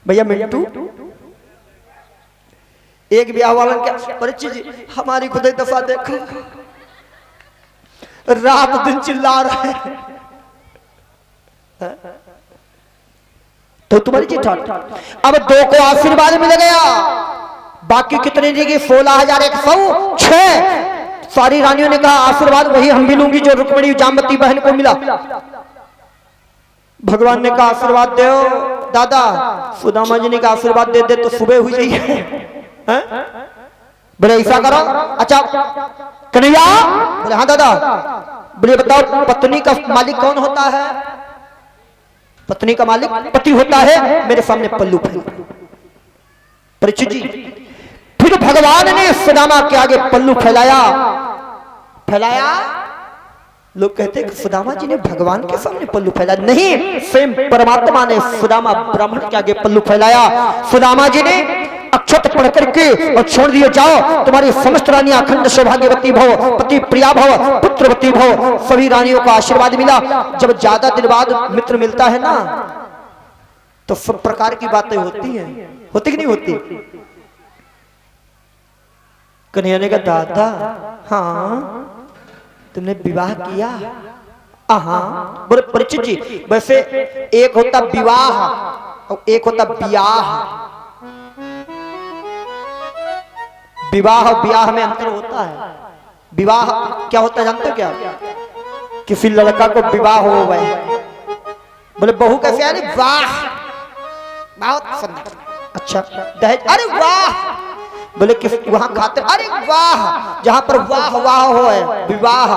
भैया मिंटू एक ब्याह वाला क्या परिचित जी हमारी खुदाई दफा देखो रात दिन चिल्ला रहे तो तुम्हारी चिट्ठा अब 2 को आशीर्वाद मिल गया, बाकी कितने देगी 16,106। सारी रानियों ने कहा आशीर्वाद वही हम भी लूंगी जो रुक्मिणी जामवती बहन को मिला। भगवान ने कहा आशीर्वाद दो दादा। सुदामा जी ने कहा आशीर्वाद दे दे तो सुबह हुई जाइए। बोले ऐसा करो, अच्छा कन्हैया। बोले हाँ दादा। बोले बताओ पत्नी का मालिक कौन होता है? पत्नी का मालिक पति होता है। मेरे सामने पल्लू फैला। परीक्षित जी फिर भगवान ने सुदामा के आगे पल्लू फैलाया। लोग कहते हैं सुदामा जी ने भगवान के सामने पल्लू फैलाया, नहीं, स्वयं परमात्मा ने सुदामा ब्राह्मण के आगे पल्लू फैलाया। सुदामा जी ने अक्षत पढ़ करके और छोड़ दिए, जाओ तुम्हारी समस्त रानियां अखंड सौभाग्यवती भव, पति प्रिया भव, पुत्रवती भव। सभी रानियों का आशीर्वाद मिला। जब ज्यादा दिन बाद मित्र मिलता है ना तो सब प्रकार की बातें होती हैं, होती कि नहीं होती? कन्हैया ने कहा दादा हाँ तुमने विवाह किया? हाँ। बोले परिचित जी वैसे एक होता विवाह और एक होता ब्याह। विवाह और ब्याह में अंतर होता है। विवाह क्या होता है जानते हो क्या? किसी लड़का को विवाह हो गए, बोले बहू कैसे? अरे वाह बहुत सुंदर। अच्छा दहेज? अरे वाह। बोले किस वहां खाते? अरे वाह। जहां पर वाह वाह हो है विवाह।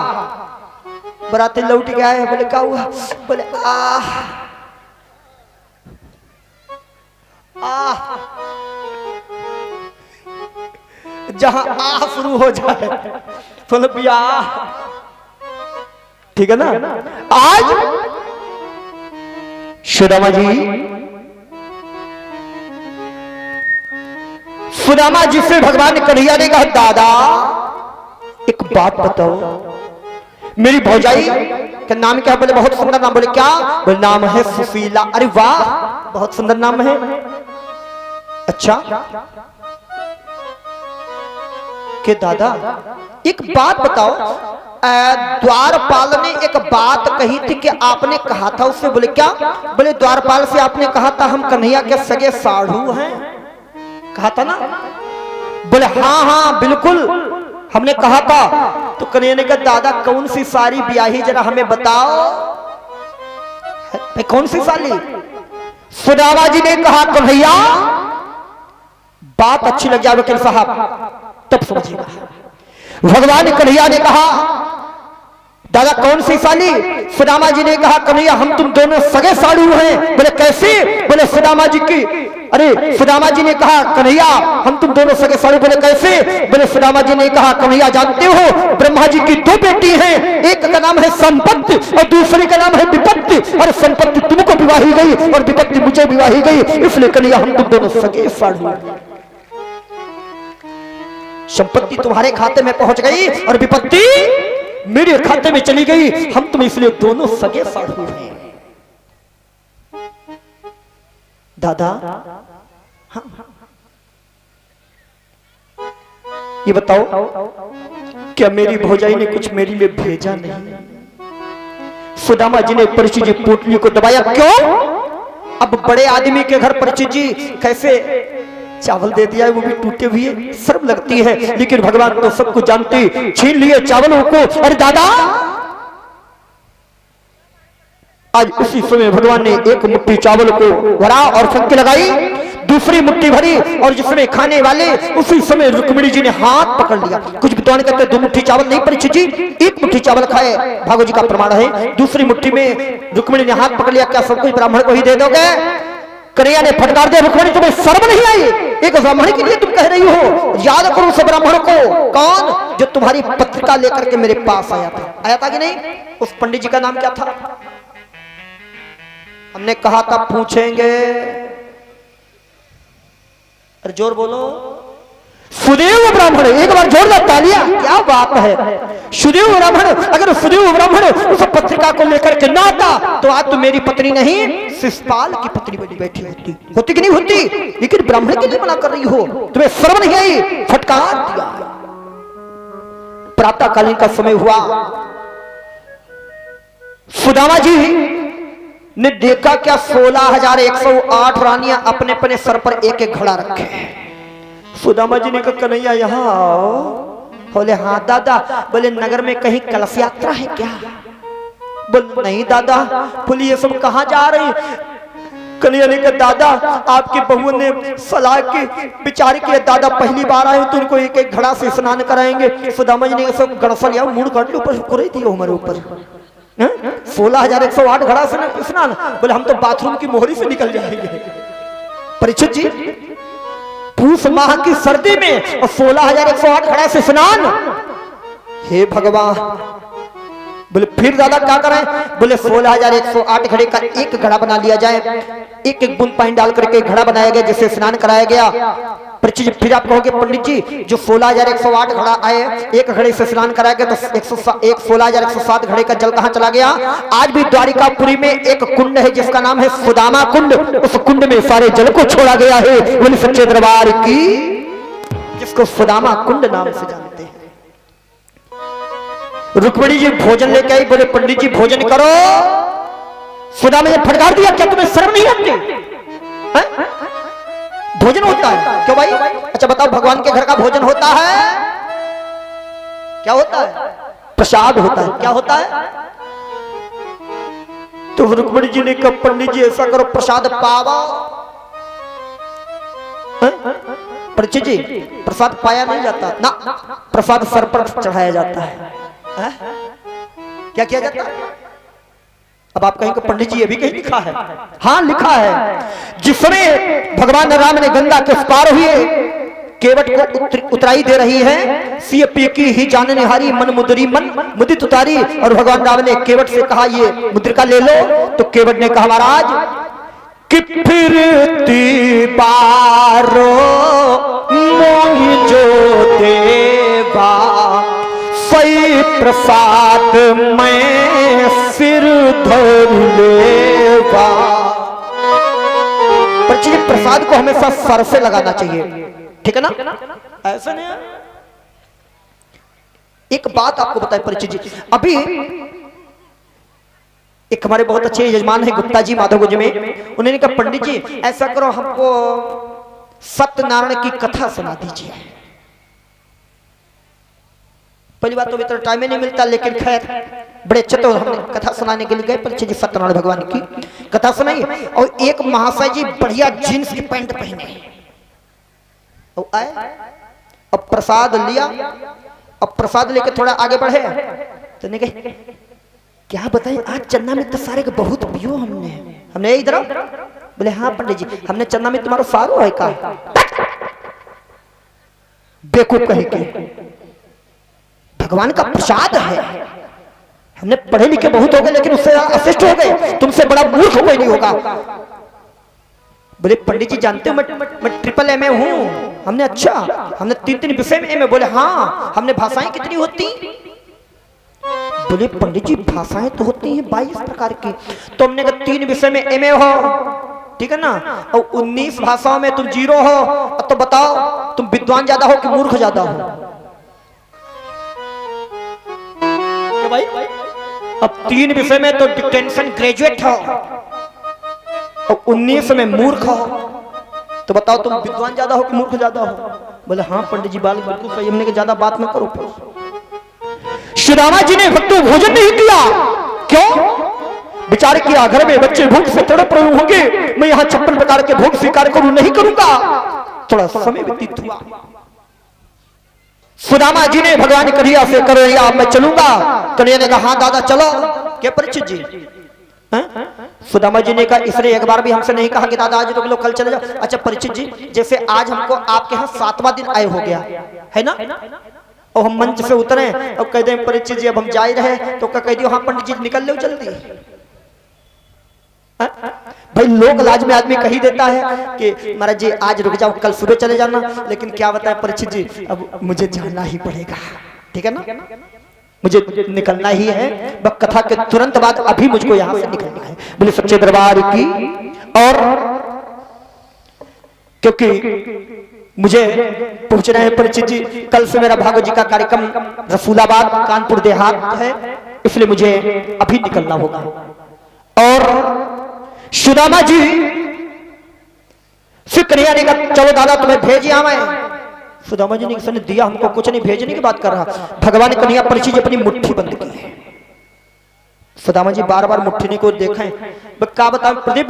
बराती लौट के आए, बोले क्या हुआ? बोले आह आह। जहां आह शुरू हो जाए बोले ब्याह। ठीक है ना? आज सुदामा जी सुदामा जी से भगवान कन्हैया ने कहा दादा एक बात बताओ, मेरी भौजाई का नाम क्या? बोले बहुत सुंदर नाम। बोले क्या? बोले नाम है सुशीला। अरे वाह बहुत सुंदर नाम है। अच्छा के दादा एक बात बताओ, द्वारपाल ने एक बात कही थी कि आपने कहा था उससे। बोले क्या? बोले द्वारपाल से आपने कहा था हम कन्हैया के सगे साढ़ू हैं, कहा था ना? बोले हाँ हाँ बिल्कुल हमने कहा था। तो कन्हैया ने कहा दादा कौन सी सारी ब्याही जरा हमें बताओ। कौन सी साली? सुदामा जी ने कहा कन्हैया बात अच्छी लग जाए वकील साहब तब समझिएगा। भगवान कन्हैया ने कहा दादा कौन सी साली? सुदामा जी ने कहा कन्हैया हम तुम दोनों सगे साड़ू हैं। बोले कैसे? बोले सुदामा जी की अरे सुदामा जी ने कहा कन्हैया हम तुम दोनों सगे साड़ू। बोले कैसे? बोले सुदामा जी ने कहा कन्हैया जानते हो ब्रह्मा जी की 2 बेटी हैं, एक का नाम है संपत्ति और दूसरे का नाम है विपत्ति। और संपत्ति तुमको विवाही गई और विपत्ति मुझे विवाही गई, इसलिए कन्हैया हम तुम दोनों सगे साड़ू। संपत्ति तुम्हारे खाते में पहुंच गई और विपत्ति मेरे खाते में चली गई, हम तुम इसलिए दोनों सगे साड़ू हैं। दादा हाँ। ये बताओ क्या मेरी भौजाई ने कुछ मेरी लिए भेजा नहीं? सुदामा जी ने परिचित जी पोटली को दबाया। क्यों? अब बड़े आदमी के घर परिचित जी कैसे चावल दे दिया है, वो भी टूटे हुए, शर्म लगती है। लेकिन भगवान तो सब कुछ जानते, छीन लिए चावलों को। अरे दादा आज उसी समय भगवान ने एक मुट्ठी चावल को भरा और फंके लगाई, दूसरी मुट्ठी भरी और जिसमें खाने वाले उसी समय रुक्मिणी जी ने हाथ पकड़ लिया। कुछ विद्वान कहते 2 मुट्ठी चावल नहीं परीक्षित जी, 1 मुट्ठी चावल खाए, भागवत जी का प्रमाण है। दूसरी मुट्ठी में रुक्मिणी ने हाथ पकड़ लिया। क्या सब कुछ ब्राह्मण को ही दे दोगे? कन्हैया ने फटकार दिया रुक्मिणी तुम्हें शर्म नहीं आई? एक ब्राह्मण के लिए तुम कह रही हो? याद करो उस ब्राह्मण को, कौन? जो तुम्हारी पत्रिका लेकर के मेरे पास आया था कि नहीं? उस पंडित जी का नाम क्या था? हमने कहा था पूछेंगे। अरे जोर बोलो। सुदेव ब्राह्मण, एक बार जोरदार तालियां, क्या बात है। सुदेव ब्राह्मण, अगर सुदेव ब्राह्मण उस पत्रिका को लेकर के ना आता तो आज तो मेरी पत्नी नहीं शिषपाल की पत्नी बनी बैठी होती कि नहीं होती। लेकिन ब्राह्मण के लिए मना कर रही हो, तुम्हें शर्म नहीं आई, फटकार दिया। प्रातःकालीन का समय हुआ, सुदामा जी ने देखा क्या 16,108 रानियां अपने अपने सर पर एक एक घड़ा रखे। सुदामा जी ने कहा कन्हैया यहाँ आओ। बोले हाँ दादा। बोले नगर में कहीं कलश यात्रा है क्या? बोले नहीं दादा। बोले ये सब कहाँ जा रही? कन्हैया ने कहा दादा आपकी बहू ने सलाह की विचार किया, दादा पहली बार आए तो उनको एक एक घड़ा से स्नान कराएंगे। सुदामा जी ने सब गड़फल लिया, मुड़ काट लो ऊपर कर थी हमारे ऊपर 16,108 घड़ा से स्नान। बोले हम तो बाथरूम की मोहरी से निकल जाएंगे। परीक्षित जी पूस माह की सर्दी में और 16,108 घड़ा से स्नान, हे भगवान। बोले फिर दादा क्या करें? बोले 16,108 घड़े का एक घड़ा बना लिया जाए, एक एक बूंद पानी डाल करके घड़ा बनाया गया जिससे स्नान कराया गया। फिर आप कहोगे पंडित जी जो 16,108 घड़ा आए एक घड़े से स्नान कराया गया तो 16,107 घड़े का जल कहां चला गया? आज भी द्वारिकापुरी में एक कुंड है जिसका नाम है सुदामा कुंड, उस कुंड में सारे जल को छोड़ा गया है। बोले सच्चे दरबार की, जिसको सुदामा कुंड नाम से जानते हैं। रुक्मिणी जी भोजन लेके आई, बोले पंडित जी भोजन करो। सुदामा ने फटकार दिया, क्या तुम्हें शर्म नहीं आती? भोजन होता है क्यों भाई? अच्छा बताओ, भगवान के घर का भोजन होता है, क्या होता है? प्रसाद होता है। क्या होता है? तो रुक्मिणी जी ने कहा पंडित जी ऐसा करो प्रसाद पावा। परीक्षित जी प्रसाद पाया नहीं जाता ना, प्रसाद सर पर चढ़ाया जाता है। क्या किया जाता है? अब आप कहेंगे पंडित जी ये भी कहीं लिखा है? हाँ लिखा है। जिस समय भगवान राम ने गंगा के पार हुए, केवट को उतराई दे रही है, सीएपी की ही जानने हारी मन मुद्री मन मुदित उतारी, और भगवान राम ने केवट से कहा ये मुद्रिका ले लो। तो केवट ने कहा महाराज कि फिरती बारो मोहि जो देवा सही प्रसाद में सिर धर लेवा। पर प्रसाद को हमेशा सर से लगाना चाहिए, ठीक है ना? ऐसा नहीं है। एक बात आपको बताए परिचित जी, अभी एक हमारे बहुत अच्छे यजमान है गुप्ता जी माधोगुंज में, उन्होंने कहा पंडित जी ऐसा करो हमको सत्यनारायण की कथा सुना दीजिए। पहली बात तो इतना टाइम ही नहीं मिलता, लेकिन खैर बड़े अच्छे तो हमने कथा सुनाने के लिए गए। परिचय जी सत्यनारायण भगवान की कथा सुनाई, और एक महाशय जी बढ़िया जीन्स की पैंट पहने और आए, अब प्रसाद लिया, अब प्रसाद लेके थोड़ा आगे बढ़े तो नहीं कहे क्या बताएं आज चन्ना में तो सारे के बहुत पियो हमने इधर। बोले हाँ पंडित जी हमने चन्ना में तुम्हारा सारो है का? बेवकूफ कहे के, भगवान का प्रसाद है। हमने पढ़े लिखे बहुत हो गए लेकिन उससे अशिष्ट हो गए, तुमसे बड़ा मूर्ख कोई नहीं होगा। बोले पंडित जी जानते हो मैं ट्रिपल एमए हूं। हमने अच्छा हमने 3 विषय में एमए। बोले हाँ। हमने भाषाएं कितनी होती? बोले पंडित जी भाषाएं तो होती हैं 22 प्रकार की। तो हमने कहा 3 विषय में एमए हो, ठीक है ना, और 19 भाषाओं में तुम 0 हो, तो बताओ तुम विद्वान ज्यादा हो कि मूर्ख ज्यादा हो? भाई अब 3 विषय में तो डिटेंशन ग्रेजुएट हो और 19 में मूर्ख हो, तो बताओ तुम विद्वान ज्यादा हो कि मूर्ख ज्यादा हो? बोले हाँ पंडित जी बाल बिल्कुल सही। हमने ज्यादा बात न करो। सुदामा जी ने भक्तों भोजन नहीं किया, क्यों? विचार किया घर में बच्चे भूख से तड़प रहे होंगे, मैं यहाँ 56 प्रकार के भोग स्वीकार करूं नहीं करूंगा। थोड़ा समय व्यतीत हुआ, सुदामा जी ने भगवान कन्हैया से कन्हैया मैं चलूंगा। कन्हैया ने कहा हाँ दादा चलो। क्या परीक्षित जी? सुदामा जी ने कहा इसने एक बार भी हमसे नहीं कहा कि दादा आज रुक लो कल चले जाओ। अच्छा परीक्षित जी जैसे आज हमको आपके यहाँ 7वां दिन आए हो गया है ना, और हम मंच से उतरे और कह दें परीक्षित जी अब हम जा ही रहे, तो कह दियो हाँ पंडित जी निकल लो जल्दी। भाई लोक लाज में आदमी कही देता है कि महाराज जी आज रुक जाओ, कल सुबह चले जाना, लेकिन क्या बताएं परीक्षित जी, अब मुझे जाना ही पड़ेगा, ठीक है ना, मुझे निकलना ही है, बस कथा के तुरंत बाद अभी मुझको यहां से निकलना है। बोले सच्चे दरबार की। और क्योंकि मुझे पहुंचना है परीक्षित जी, कल से मेरा भागवत जी का कार्यक्रम रसूलाबाद कानपुर देहात है, इसलिए मुझे अभी निकलना होगा। और सुदामा जी फिर कन्हैया ने कहा चलो दादा तुम्हें भेज आवा है। सुदामा जी ने किसने दिया हमको कुछ नहीं, भेजने की बात कर रहा। भगवान ने कन्हैया परीक्षित जी अपनी मुट्ठी बंद की है। सुदामा जी बार बार मुट्ठी को देखें, क्या बताऊं प्रदीप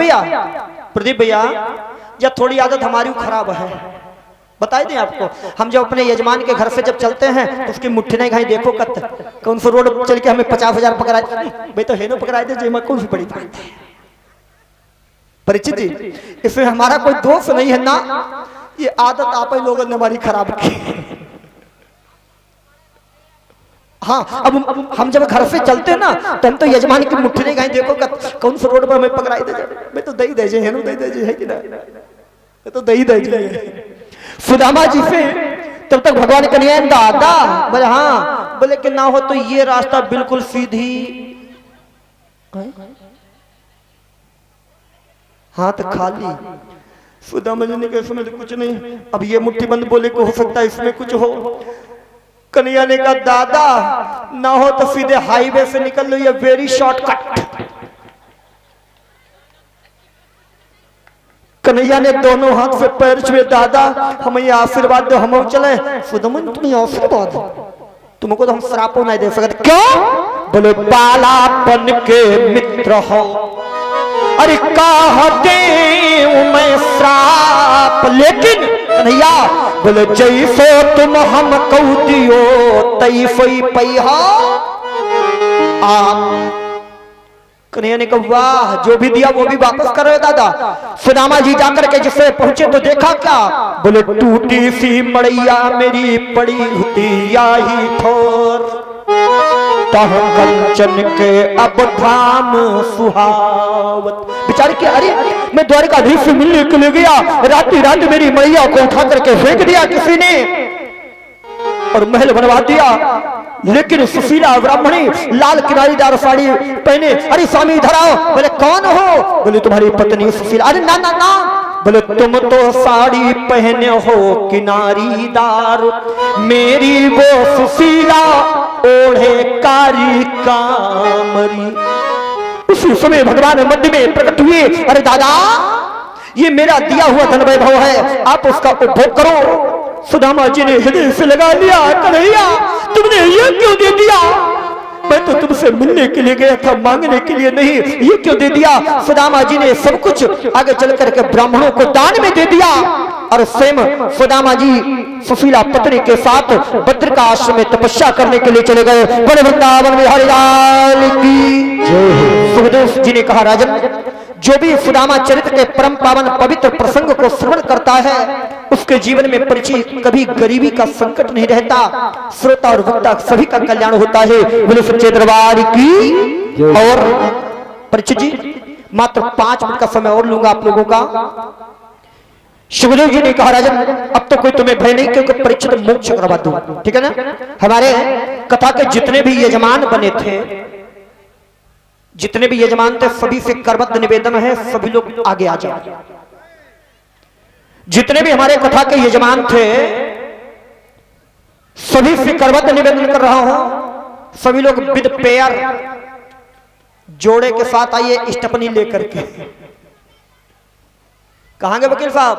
भैया या थोड़ी आदत हमारी खराब है, बताए दें आपको। हम जब अपने यजमान के घर से जब चलते हैं तो उसकी मुट्ठी नहीं खाई, देखो कत कौन सा रोड चल के हमें 50,000 पकड़ाए, भाई तो है ना पकड़ाए थे जेमा कौन सी बड़ी बात है। परिचित जी इसमें हमारा कोई दोष नहीं है ना, ये आदत आप ही लोगों ने हमारी खराब की। हाँ अब हम जब घर से चलते हैं ना तो हम तो यजमान की मुट्ठी नहीं खाई, देखो कौन सा रोड पर हमें पकड़ाई दे, मैं तो दही दे है ना, दही दे है कि ना, मैं तो दही दे। सुदामा जी से तब तक भगवान कन्हैया दादा बोले हाँ, बोले कि ना हो तो ये रास्ता बिल्कुल सीधी, हाथ खाली। सुदामा जी ने कहा इसमें कुछ नहीं, अब ये मुट्ठी बंद बोले को हो सकता है इसमें कुछ हो। कन्हैया ने कहा दादा ना हो तो सीधे हाईवे से निकल लो, ये वेरी शॉर्टकट। कन्हैया ने दोनों हाथ से पैर छुए, दादा हमें आशीर्वाद दो, हम चले। सुदामा तुम्हें आशीर्वाद, तुमको तो हम श्रापो नहीं दे सकते। क्यों? बोले बालापन के मित्र हो, अरे कहते मैं श्राप, लेकिन कन्हैया बोले जैसो तुम हम कहू दियो तैसो ही पैहा आप। कन्हैया ने कहा वाह, जो भी दिया वो भी वापस करो दादा। सुदामा जी जाकर के जिससे पहुंचे तो देखा क्या, बोले टूटी सी मड़ैया मेरी पड़ी होती ही ठोर, तह कंचन के अब धाम सुहावत। बेचारे के अरे मैं द्वारकाधीश से मिलने के लिए गया, रात मेरी मैया को उठा करके फेंक दिया किसी ने और महल बनवा दिया, लेकिन सुशीला ब्राह्मणी लाल किनारीदार साड़ी पहने, अरे स्वामी इधर आओ। बोले कौन हो? बोले तुम्हारी पत्नी सुशीला। अरे ना ना ना, बोले तुम तो साड़ी पहने हो किनारीदार, मेरी वो सुशीला ओढ़े कारी कामरी। उसी समय भगवान मध्य में प्रकट हुए, अरे दादा ये मेरा दिया हुआ धन वैभव है, आप उसका उपभोग करो। सुदामा जी ने हृदय से लगा लिया, कन्हैया तुमने ये क्यों दे दिया? मैं तो तुमसे मिलने के लिए गया था, मांगने के लिए नहीं, ये क्यों दे दिया? सुदामा जी ने सब कुछ आगे चल करके ब्राह्मणों को दान में दे दिया और स्वयं सुदामा जी सुशीला पत्नी के साथ बद्र का आश्रम में तपस्या करने के लिए चले गए। बड़े वृंदावन में हरिलाल की जय। सुखदेव जी ने कहा राजन, जो भी सुदामा चरित्र के परम पावन पवित्र प्रसंग को श्रवण करता है उसके जीवन में परिचित कभी गरीबी का संकट नहीं रहता, श्रोता और वक्ता सभी का कल्याण होता है। बोले सच्चे दरबार की। और परिचित जी मात्र 5 मिनट का समय और लूंगा आप लोगों का। सुखदेव जी ने कहा राजन अब तो कोई तुम्हें भय नहीं, क्योंकि परीक्षित मोक्ष करवा दूं, ठीक है ना। हमारे कथा के जितने भी यजमान बने थे, जितने भी यजमान थे सभी से करबद्ध निवेदन है सभी लोग आगे आ जाओ। जितने भी हमारे कथा के यजमान थे सभी से करबद्ध निवेदन कर रहा हूं, सभी लोग विद पेयर जोड़े के साथ आइए स्टपनी लेकर के। कहां गए वकील साहब,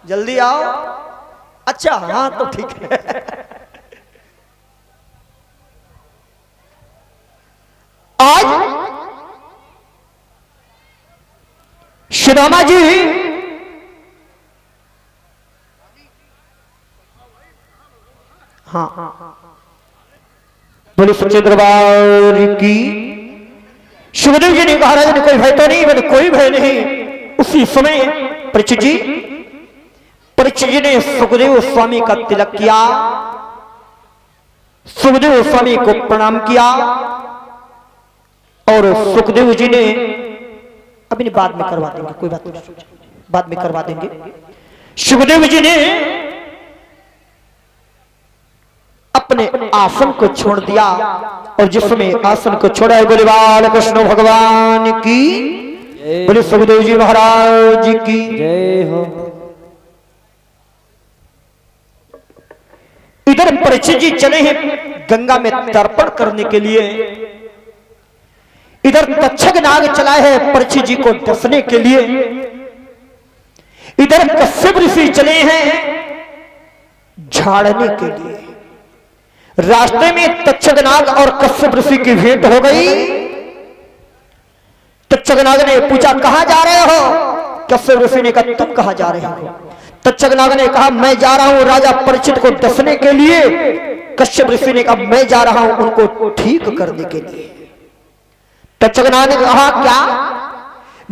जल्दी आओ। अच्छा हाँ तो ठीक है। आज सुदामा जी हाँ बोले सच्चे दरबार की। सुखदेव जी ने कहा राजन कोई भय तो नहीं? बोले कोई भय नहीं। उसी समय परीक्षित जी ने सुखदेव स्वामी का तिलक किया, सुखदेव स्वामी को प्रणाम किया और सुखदेव जी ने अभी नहीं, बाद में करवा देंगे, कोई बात नहीं, बाद में करवा देंगे। सुखदेव जी ने अपने आसन को छोड़ दिया और जिसमें आसन को छोड़ा है, बोले बाल कृष्ण भगवान की, बोले सुखदेव जी महाराज की जय हो। इधर परीक्षित जी चले हैं गंगा में तर्पण करने के लिए, इधर तक्षक नाग चला है परीक्षित जी को डसने के लिए, इधर कश्यप ऋषि चले हैं झाड़ने के लिए। रास्ते में तक्षक नाग और कश्यप ऋषि की भेंट हो गई। तक्षक नाग ने पूछा कहां जा रहे हो? कश्यप ऋषि ने कहा तुम कहां जा रहे हो? तक्षक नाग ने कहा मैं जा रहा हूं राजा परीक्षित को डसने के लिए। कश्यप ऋषि ने कहा मैं जा रहा हूं उनको ठीक करने के लिए। तक्षक नाग ने कहा क्या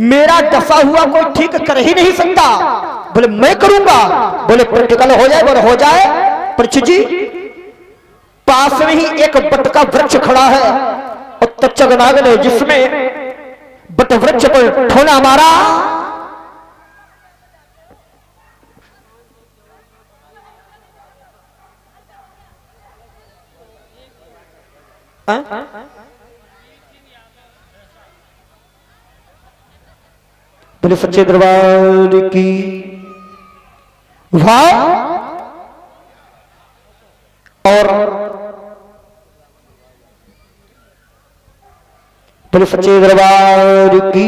मेरा डसा हुआ कोई ठीक कर ही नहीं सकता? बोले मैं करूंगा। बोले प्रैक्टिकल हो जाए? बोले हो जाए। परीक्षित जी पास में ही एक बट का वृक्ष खड़ा है और तक्षक नाग ने जिसमें बट वृक्ष पर ठोना मारा, बोले सच्चे दरबार की वाह। और बोले सच्चे दरबार की।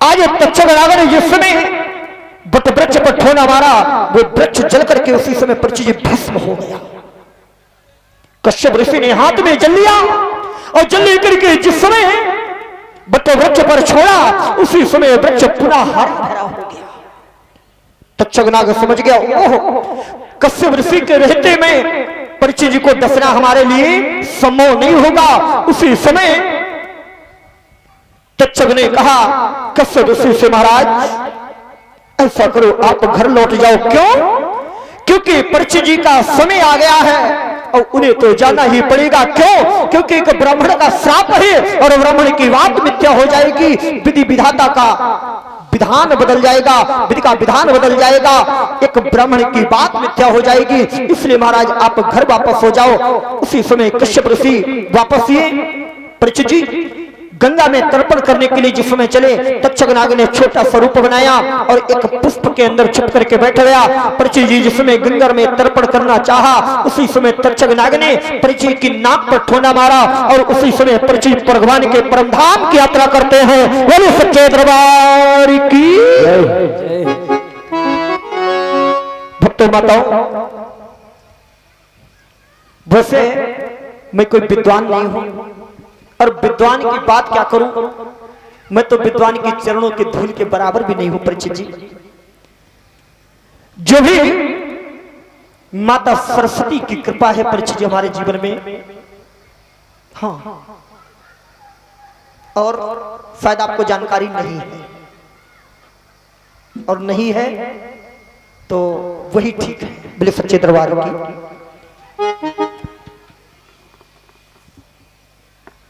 आज तक्षक नाग ने जिस समय बट वृक्ष पर ठोना मारा वो वृक्ष जल करके उसी समय परीक्षित जी भस्म हो गया। कश्यप ऋषि ने हाथ में जल लिया और जल लेकर के जिस समय बट वृक्ष पर छोड़ा उसी समय वृक्ष पूरा हरा भरा हो गया। तक्षक नाग समझ गया ओह कश्यप ऋषि के रहते में परीक्षित जी को डसना हमारे लिए संभव नहीं होगा। उसी समय तक्षक ने कहा कश्यप ऋषि से महाराज ऐसा करो आप घर लौट जाओ। क्यों? क्योंकि परीक्षित जी का समय आ गया है और उन्हें तो जाना ही पड़ेगा। क्यों? क्योंकि एक ब्राह्मण का श्राप है और ब्राह्मण की बात मिथ्या हो जाएगी, विधि विधाता का विधान बदल जाएगा, विधि का विधान बदल जाएगा, एक ब्राह्मण की बात मिथ्या हो जाएगी। इसलिए महाराज आप घर वापस हो जाओ। उसी समय कश्यप ऋषि वापस ये परीक्षित जी गंगा में तर्पण करने के लिए जिस समय चले तक्षक नाग ने छोटा स्वरूप बनाया और एक पुष्प के अंदर छुप करके बैठ गया। परीक्षित जी जिस समय गंगा में तर्पण करना चाहा उसी समय तक्षक नाग ने परीक्षित की नाक पर ठोना मारा और उसी समय परीक्षित भगवान के परम धाम की यात्रा करते हैं। बोले सच्चे दरबार की भक्तों माताओं। वैसे मैं कोई विद्वान नहीं हूं और विद्वान की बात क्या करूं, मैं तो विद्वान के चरणों के धूल के बराबर भी नहीं हूं। परीक्षित जी जो भी माता सरस्वती की कृपा है परीक्षित जी हमारे जीवन में, हाँ, और शायद आपको जानकारी नहीं है और नहीं है तो वही ठीक है। बोले सच्चे दरबार की।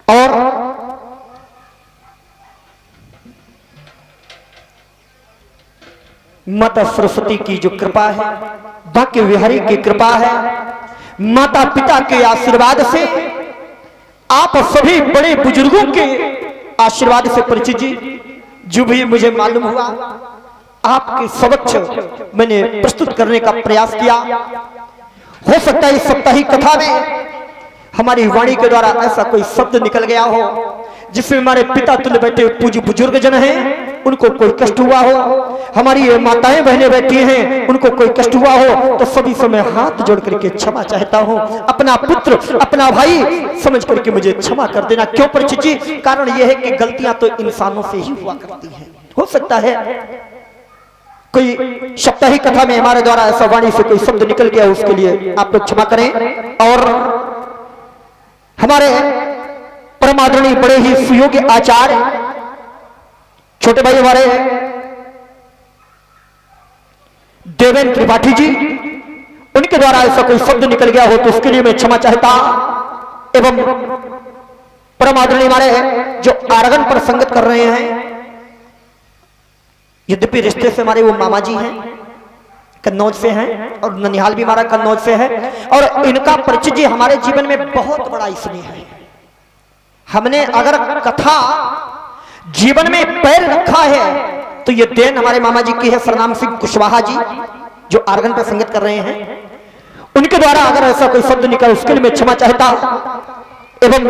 और माता सरस्वती की जो कृपा है, बांके बिहारी की कृपा है, माता पिता के आशीर्वाद से, आप सभी बड़े बुजुर्गों के आशीर्वाद से परीक्षित जी जो भी मुझे मालूम हुआ आपके समक्ष मैंने प्रस्तुत करने का प्रयास किया। हो सकता है इस साप्ताहिक कथा में हमारी वाणी के द्वारा ऐसा कोई शब्द निकल गया हो जिसमें हमारे पिता तुल्य बैठे पूज्य बुजुर्ग जन हैं उनको कोई कष्ट हुआ हो, हमारी ये माताएं बहनें बैठी हैं उनको कोई कष्ट हुआ हो, तो सभी समय हाथ जोड़ करके क्षमा चाहता हूं। अपना पुत्र अपना भाई समझ करके मुझे क्षमा कर देना। क्यों परीक्षित जी? कारण यह है कि गलतियां तो इंसानों से ही हुआ करती हैं। हो सकता है कोई साप्ताहिक कथा में हमारे द्वारा ऐसा वाणी से कोई शब्द निकल गया, उसके लिए आप लोग क्षमा करें। और हमारे परमादरणीय बड़े ही सुयोग्य आचार्य छोटे भाई हमारे देवेंद्र त्रिपाठी जी, उनके द्वारा ऐसा कोई शब्द निकल गया हो तो उसके लिए मैं क्षमा चाहता एवं परम आदरणीय हमारे जो आरगन पर संगत कर रहे हैं, यद्यपि रिश्ते से हमारे वो मामा जी हैं, कन्नौज से हैं, और ननिहाल भी हमारा कन्नौज से है, और इनका परिचय जी हमारे जीवन में बहुत बड़ा इसलिए है। हमने अगर कथा जीवन में पैर रखा है तो ये देन हमारे मामा जी की है, सरनाम सिंह कुशवाहा जी जो आरगन पर संगत कर रहे हैं। उनके द्वारा अगर ऐसा कोई शब्द निकला उसके लिए मैं क्षमा चाहता। एवं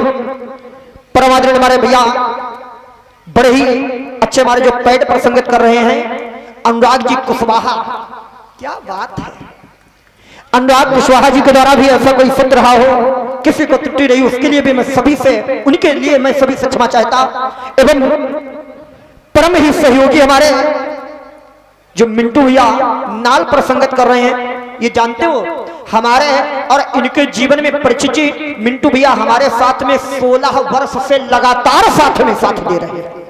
परम आदरणीय हमारे भैया बड़े ही अच्छे हमारे जो पैड पर संगत कर रहे हैं, अनुराग जी कुशवाहा, क्या बात है। अनुराग कुशवाहा जी के द्वारा भी ऐसा कोई शब्द रहा हो, किसी को त्रुटि रही, उसके लिए भी मैं सभी से, उनके लिए मैं सभी से क्षमा चाहता। एवं परम ही सहयोगी हमारे जो मिंटू भैया नाल पर संगत कर रहे हैं, ये जानते हो हमारे और इनके जीवन में परिचित जी मिंटू भैया हमारे साथ में 16 वर्ष से लगातार साथ में साथ दे रहे हैं।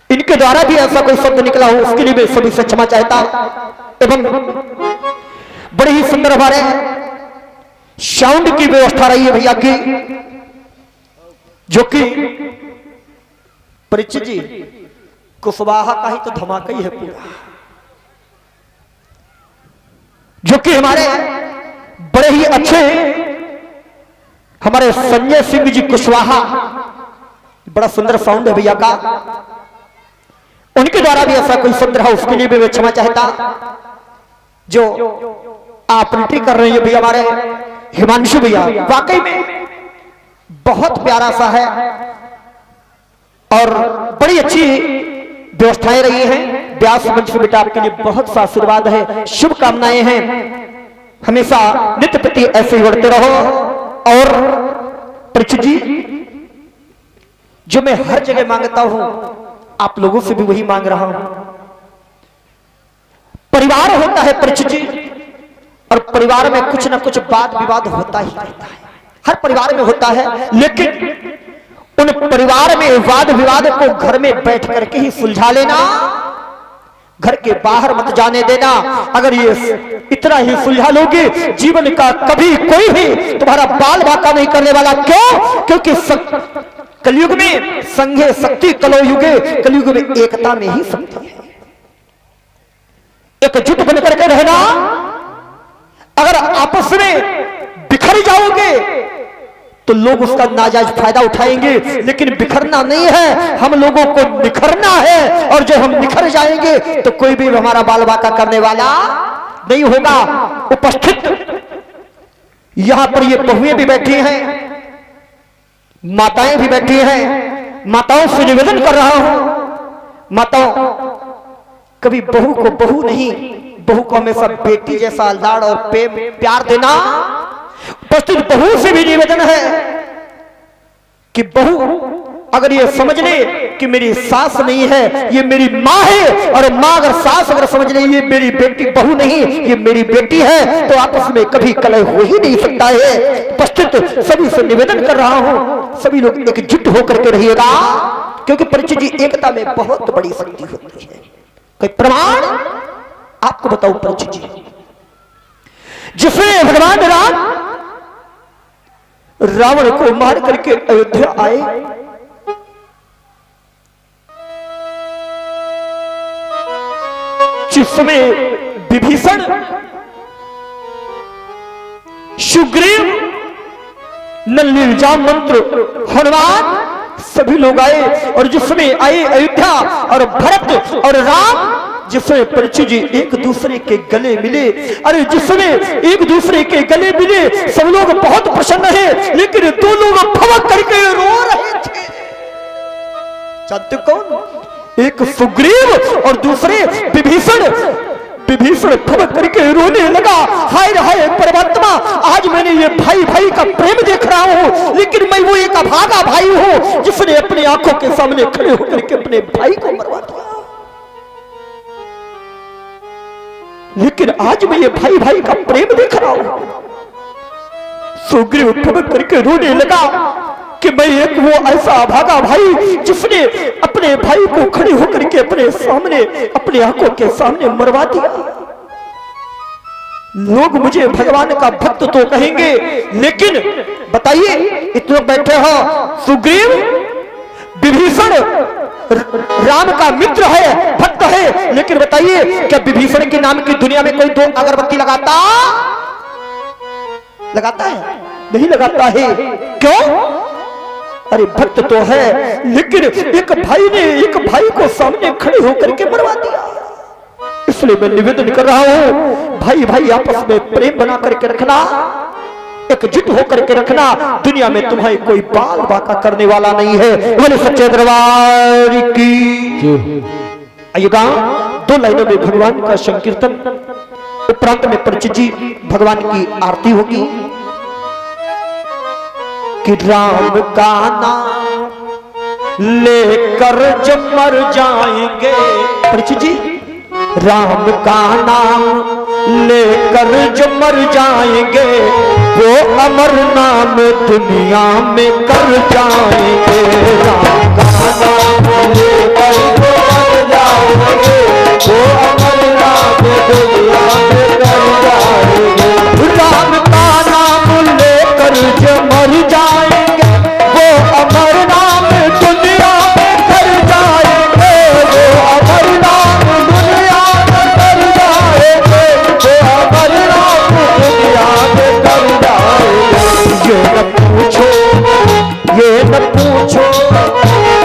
इनके द्वारा भी ऐसा कोई शब्द निकला हो उसके लिए मैं सभी से क्षमा चाहता। एवं बड़ी ही सुंदर हमारे साउंड की व्यवस्था रही है भैया की, जो कि परिचित जी कुशवाहा का ही तो धमाका ही है पूरा, जो कि हमारे बड़े ही अच्छे हमारे संजय सिंह जी कुशवाहा, बड़ा सुंदर साउंड है भैया का, उनके द्वारा भी ऐसा कोई शब्द रहा उसके लिए भी मैं क्षमा चाहता। जो ऑपरेटिंग कर रहे हैं भैया हमारे हिमांशु भैया, वाकई में बहुत प्यारा सा है और बड़ी अच्छी व्यवस्थाएं रही हैं। व्यास मंच से बेटा आपके लिए बहुत सा आशीर्वाद है, शुभकामनाएं हैं, हमेशा नित्य प्रति ऐसे ही बढ़ते रहो। और परीक्षित जी जो मैं हर जगह मांगता हूं आप लोगों से भी वही मांग रहा हूं। परिवार होता है परीक्षित जी, और परिवार में कुछ ना कुछ वाद विवाद होता ही रहता है, हर परिवार में होता है, लेकिन उन परिवार में वाद विवाद को घर में बैठ करके ही सुलझा लेना, घर के बाहर मत जाने देना। अगर ये इतना ही सुलझा लोगे जीवन का कभी कोई भी तुम्हारा बाल बाका नहीं करने वाला। क्यों? क्योंकि कलयुग में संघे शक्ति कलो युगे, कलयुग में एकता में ही शक्ति है। एकजुट बन करके रहना। अगर आपस में बिखर जाओगे तो लोग उसका नाजायज फायदा उठाएंगे, लेकिन बिखरना नहीं है, हम लोगों को निखरना है। और जो हम निखर जाएंगे तो कोई भी हमारा बाल बाका करने वाला नहीं होगा। उपस्थित यहां पर ये बहुएं भी बैठी हैं, माताएं भी बैठी हैं। माताओं से निवेदन कर रहा हूं, माताओं कभी बहू को बहू नहीं, बहू को हमेशा बेटी जैसा लाड़ और प्यार देना। उपस्थित बहू से भी निवेदन है कि बहू अगर ये समझ ले कि मेरी सास नहीं है, ये मेरी माँ है, और माँ अगर सास अगर समझ ले ये मेरी बेटी बहू नहीं ये मेरी बेटी है, तो आपस में कभी कलह हो ही नहीं सकता है। उपस्थित सभी से निवेदन कर रहा हूं, सभी लोग एकजुट होकर के रहिएगा, क्योंकि परिचित जी एकता में बहुत बड़ी शक्ति होती है। कोई प्रमाण आपको बताओ परिचित जी, जिसमें भगवान राम रावण को मार करके अयोध्या आए, जिसमें विभीषण, सुग्रीव, नलिनीजा मंत्र, हनुमान सभी लोग आए, और जिसमें आए अयोध्या, और भरत और राम जिसमें परिचित जी एक दूसरे के गले मिले। अरे जिसमें एक दूसरे के गले मिले सब लोग बहुत प्रसन्न है, लेकिन दो लोग फवक करके रो रहे थे। जानते कौन? एक सुग्रीव और दूसरे विभीषण। विभीषण फवक करके रोने लगा, हाय हाय परमात्मा, आज मैंने ये भाई भाई का प्रेम देख रहा हूँ, लेकिन मैं वो एक अभागा भाई हूँ जिसने अपनी आंखों के सामने खड़े होकर के अपने भाई को मरवा दिया। लेकिन आज मैं ये भाई भाई का प्रेम देख रहा हूं। सुग्रीव फवक करके रोने लगा कि मैं एक वो ऐसा अभागा भाई जिसने अपने भाई को खड़े होकर के अपने सामने, अपने आंखों के सामने मरवा दिया। लोग मुझे भगवान का भक्त तो कहेंगे, लेकिन बताइए इतने बैठे हो, सुग्रीव विभीषण राम का मित्र है, भक्त है, लेकिन बताइए क्या विभीषण के नाम की दुनिया में कोई 2 अगरबत्ती लगाता है? नहीं लगाता है। क्यों? अरे भक्त तो है, लेकिन एक भाई ने एक भाई को सामने खड़े होकर के मरवा दिया। इसलिए मैं निवेदन कर रहा हूं, भाई भाई आपस में प्रेम बना करके रखना, एकजुट होकर के रखना। दुनिया में तुम्हारी कोई बाल बाका करने वाला नहीं है। बोले सच्चे दरबार की। आइएगा 2 लाइनों में भगवान का संकीर्तन, उपरांत में परिचित जी भगवान की आरती होगी कि राम का नाम लेकर जब मर जाएंगे, परिचित जी राम का नाम लेकर जो मर जाएंगे, वो अमर नाम दुनिया में कर जाएंगे। राम का नाम लेकर जो मर जाएंगे, वो अमर नाम दुनिया में कर जाएंगे। राम का नाम लेकर जो मर जाएंगे, वो अमर नाम दुनिया में कर जाएंगे। वो अमर नाम दुनिया में कर जाएंगे, वो अमर नाम दुनिया में कर जाएंगे। ये न पूछो, ये न पूछो,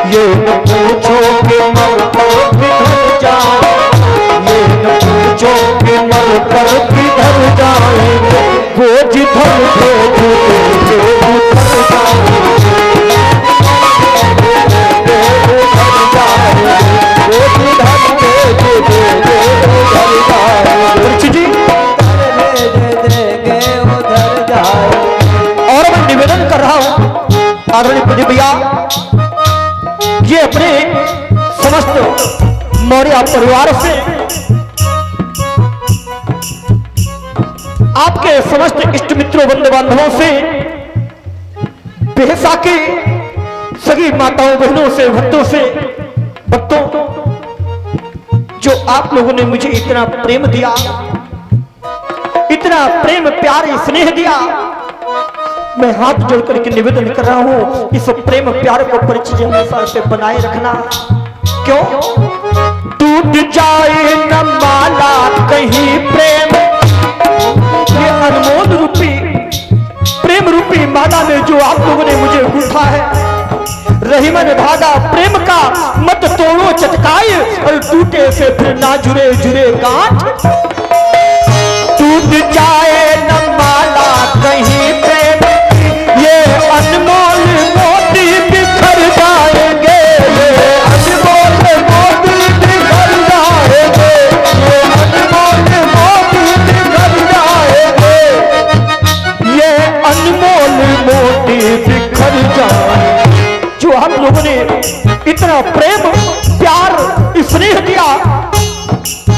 ये न पूछो कि मर कर किधर जाए, ये न पूछो कि मर कर किधर जाएंगे। वो जिधर भेजोगे उधर जाएंगे, उधर जाएंगे, वो जिधर भेजोगे उधर जाएंगे। उधर जाएंगे। और मैं निवेदन कर रहा हूं आदरणीय प्रदीप भैया, ये अपने समस्त मौर्य परिवार से, आपके समस्त इष्ट मित्रों बंधु बांधवों से, बेहसा के सभी माताओं बहनों से, भक्तों जो आप लोगों ने मुझे इतना प्रेम दिया, इतना प्रेम प्यार स्नेह दिया, मैं हाथ जोड़ करके निवेदन कर रहा हूं, इस प्रेम प्यार को परिचय हमेशा से बनाए रखना। क्यों? टूट जाए न माला कहीं प्रेम, ये अनमोल रूपी प्रेम रूपी माला में जो आप लोगों ने मुझे गूंथा है, रहीमन धागा प्रेम का मत तोड़ो चटकाए, और टूटे से फिर ना जुड़े जुड़े गांठ। टूट जाए न माला कहीं प्रेम, ये अनमोल मोती बिखर जाएंगे, ये अनमोल मोती बिखर जाएंगे, ये अनमोल मोती बिखर जाएंगे, ये अनमोल मोती बिखर जाएंगे। जो हम लोगों ने इतना प्रेम प्यार स्नेह दिया,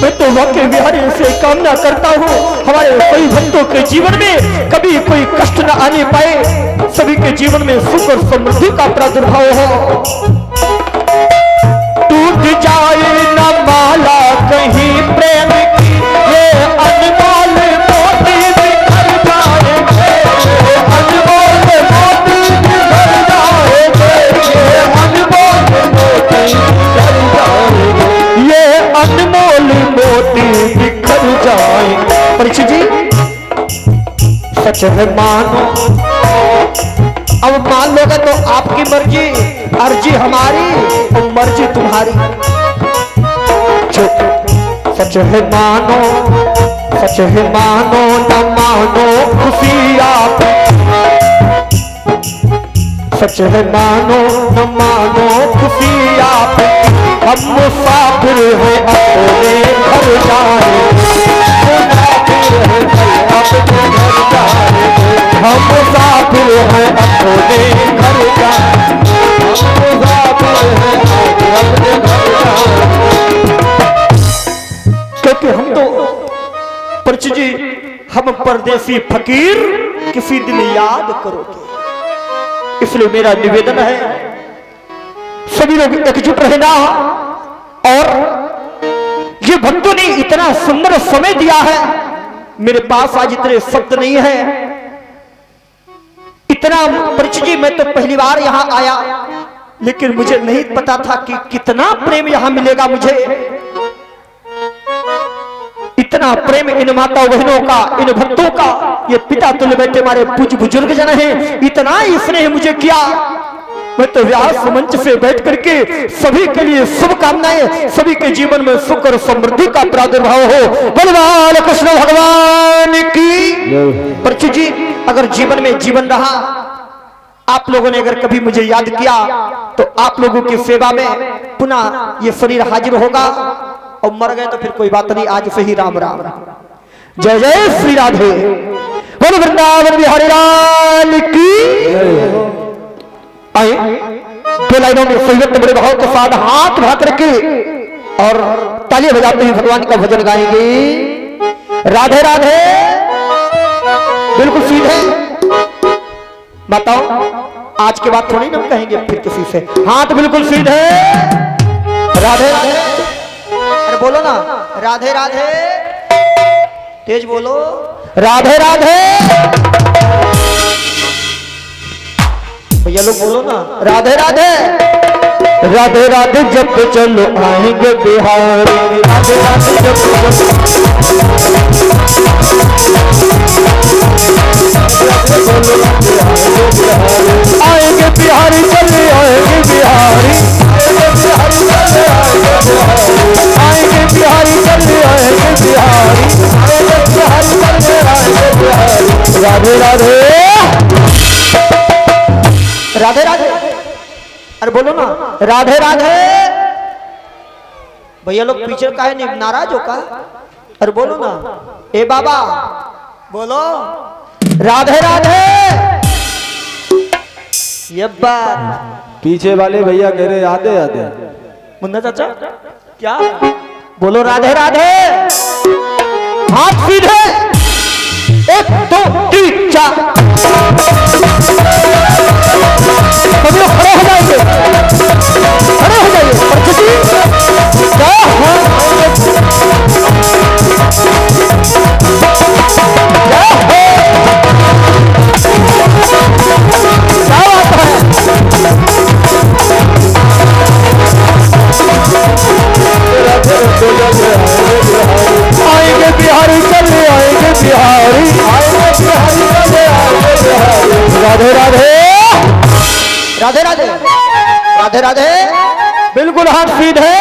मैं तो वाकई बिहारी से कामना करता हूँ हमारे सभी भक्तों के जीवन में कभी कोई कष्ट न आने पाए, सभी के जीवन में सुख और समृद्धि का प्रादुर्भाव हो। टूट जाए न माला कहीं प्रेम की, ये अनमोल मोती बिखर जाएंगे, ये अनमोल मोती बिखर जाएंगे, ये अनमोल मोती बिखर जाएंगे, ये अनमोल मोती बिखर जाएंगे। परीक्षित जी सच है मानो, अब मान लोगे तो आपकी मर्जी, अर्जी हमारी और मर्जी तुम्हारी। सच है मानो, सच है मानो न मानो खुशी आप, सच है मानो न मानो खुशी आप, हम मुसाफिर हैं अपने घर जाएंगे, मुसाफिर हैं अपने घर जाएंगे, हम मुसाफिर हैं अपने घर जाएंगे, हम मुसाफिर हैं अपने घर जाएंगे। क्योंकि हम तो परिचित जी, हम परदेसी फकीर किसी दिन याद करोगे, इसलिए मेरा निवेदन है सभी लोग एकजुट रहना। और ये भक्तों ने इतना सुंदर समय दिया है, मेरे पास आज इतने शब्द नहीं है, इतना परिचय जी, मैं तो पहली बार यहाँ आया, लेकिन मुझे नहीं पता था कि कितना प्रेम यहाँ मिलेगा मुझे। इतना प्रेम इन माता बहनों का, इन भक्तों का, ये पिता तुल्य बैठे हमारे पूज्य बुजुर्ग जन हैं, इतना ही स्नेह मुझे किया। मैं तो व्यास मंच से बैठ करके सभी के लिए शुभकामनाएं, सभी के जीवन में सुख और समृद्धि का प्रादुर्भाव हो। बलवान कृष्ण भगवान की। परिचित जी, अगर जीवन में जीवन रहा, आप लोगों ने अगर कभी मुझे याद किया, तो आप लोगों की सेवा में पुनः ये शरीर हाजिर होगा, और मर गए तो फिर कोई बात नहीं, आज से ही राम राम। जय जय श्री राधे। बोलो वृंदावन बिहारी लाल की। आए दो लाइनों में संयुक्त बड़े भाव के साथ हाथ उठा करके और तालियां बजाते हुए भगवान का भजन गाएंगे। राधे राधे। बिल्कुल सीधे बताओ, आज के बाद थोड़ी ना कहेंगे फिर किसी से। हाथ बिल्कुल सीधे। राधे राधे। अरे बोलो ना, राधे राधे। तेज बोलो, राधे राधे। भैया लोग बोलो ना, राधे राधे। राधे राधे जब चलो आएंगे बिहारी, राधे राधे जब आएंगे बिहारी, चले आएंगे बिहारी, आएंगे बिहारी, चले आएंगे बिहारी, राधे राधे। राधे राधे। अरे बोलो ना, राधे राधे। भैया लोग पीछे का है, नाराज हो का? अरे बोलो ना, ए बाबा बोलो, राधे राधे। ये बात पीछे वाले भैया कह रहे आधे आधे। मुन्ना चाचा क्या बोलो, राधे राधे। हाथ सीधे, 1 2 3 4। सभी लोग खड़े हो जाएंगे, खड़े हो जाइए। प्रकृति क्या आएंगे बिहारी, चले आएंगे बिहारी, आएंगे बिहारी, चले आएंगे बिहारी। राधे राधे। राधे राधे। राधे राधे। बिल्कुल हाथ सीधे।